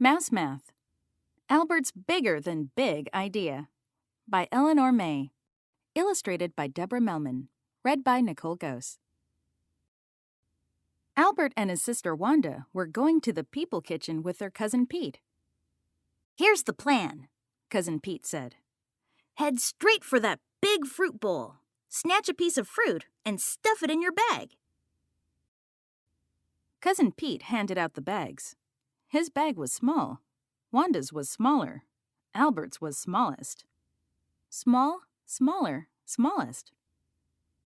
Mouse Math. Albert's Bigger Than Big Idea by Eleanor May. Illustrated by Deborah Melman. Read by Nicole Gose. Albert and his sister Wanda were going to the People Kitchen with their Cousin Pete. "Here's the plan," Cousin Pete said. "Head straight for that big fruit bowl. Snatch a piece of fruit and stuff it in your bag." Cousin Pete handed out the bags. His bag was small. Wanda's was smaller. Albert's was smallest. Small, smaller, smallest.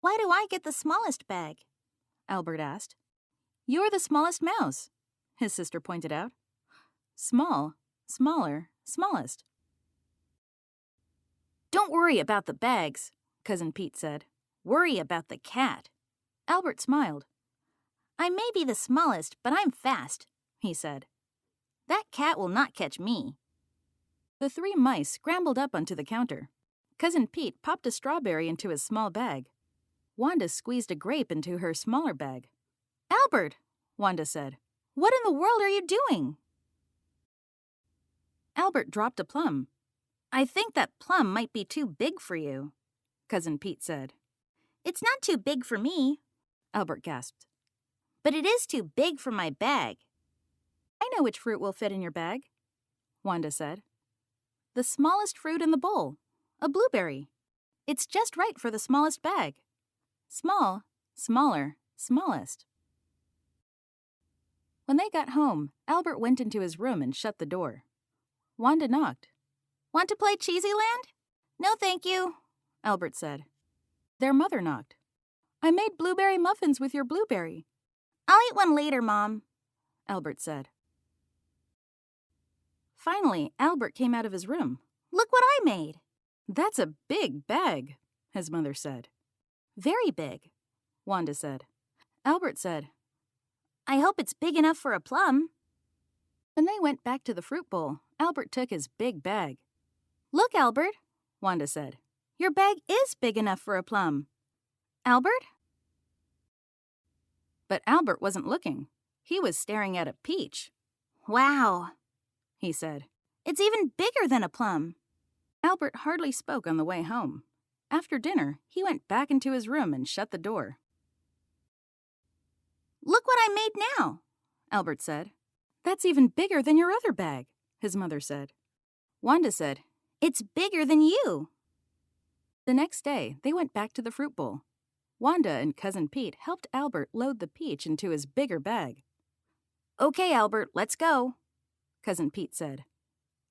"Why do I get the smallest bag?" Albert asked. "You're the smallest mouse," his sister pointed out. Small, smaller, smallest. "Don't worry about the bags," Cousin Pete said. "Worry about the cat." Albert smiled. "I may be the smallest, but I'm fast," he said. "That cat will not catch me." The three mice scrambled up onto the counter. Cousin Pete popped a strawberry into his small bag. Wanda squeezed a grape into her smaller bag. "Albert," Wanda said, "what in the world are you doing?" Albert dropped a plum. "I think that plum might be too big for you," Cousin Pete said. "It's not too big for me," Albert gasped. "but it is too big for my bag." "I know which fruit will fit in your bag," Wanda said. "The smallest fruit in the bowl, a blueberry. It's just right for the smallest bag. Small, smaller, smallest." When they got home, Albert went into his room and shut the door. Wanda knocked. "Want to play Cheesyland?" "No, thank you," Albert said. Their mother knocked. "I made blueberry muffins with your blueberry." "I'll eat one later, Mom," Albert said. Finally, Albert came out of his room. "Look what I made." "That's a big bag," his mother said. "Very big," Wanda said. Albert said, "I hope it's big enough for a plum." When they went back to the fruit bowl, Albert took his big bag. "Look, Albert," Wanda said. "your bag is big enough for a plum." "Albert?" But Albert wasn't looking. He was staring at a peach. "Wow," he said. "It's even bigger than a plum." Albert hardly spoke on the way home. After dinner, he went back into his room and shut the door. "Look what I made now," Albert said. "That's even bigger than your other bag," his mother said. Wanda said, "It's bigger than you." The next day, they went back to the fruit bowl. Wanda and Cousin Pete helped Albert load the peach into his bigger bag. "Okay, Albert, let's go," Cousin Pete said.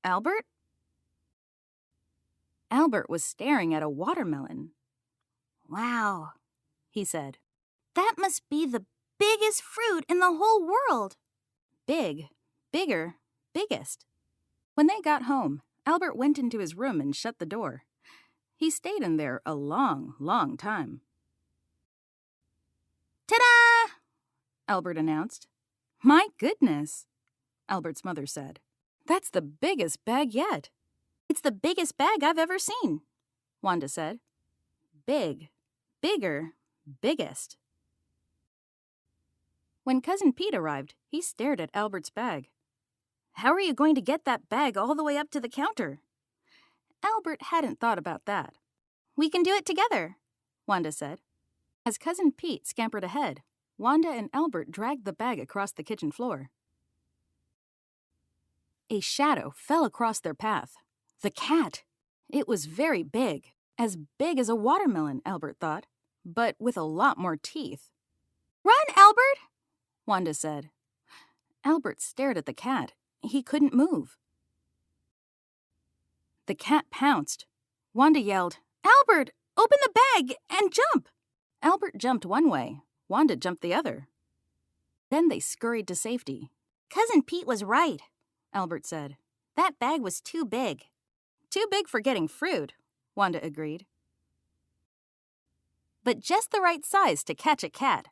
"Albert?" Albert was staring at a watermelon. "Wow," he said. "That must be the biggest fruit in the whole world." Big, bigger, biggest. When they got home, Albert went into his room and shut the door. He stayed in there a long, long time. "Ta-da!" Albert announced. "My goodness," Albert's mother said. "That's the biggest bag yet." "It's the biggest bag I've ever seen," Wanda said. Big, bigger, biggest. When Cousin Pete arrived, he stared at Albert's bag. "How are you going to get that bag all the way up to the counter?" Albert hadn't thought about that. "We can do it together," Wanda said. As Cousin Pete scampered ahead, Wanda and Albert dragged the bag across the kitchen floor. A shadow fell across their path. The cat! It was very big as a watermelon, Albert thought, but with a lot more teeth. "Run, Albert!" Wanda said. Albert stared at the cat. He couldn't move. The cat pounced. Wanda yelled, "Albert, open the bag and jump!" Albert jumped one way. Wanda jumped the other. Then they scurried to safety. "Cousin Pete was right," Albert said. "That bag was too big." "Too big for getting fruit," Wanda agreed. "But just the right size to catch a cat."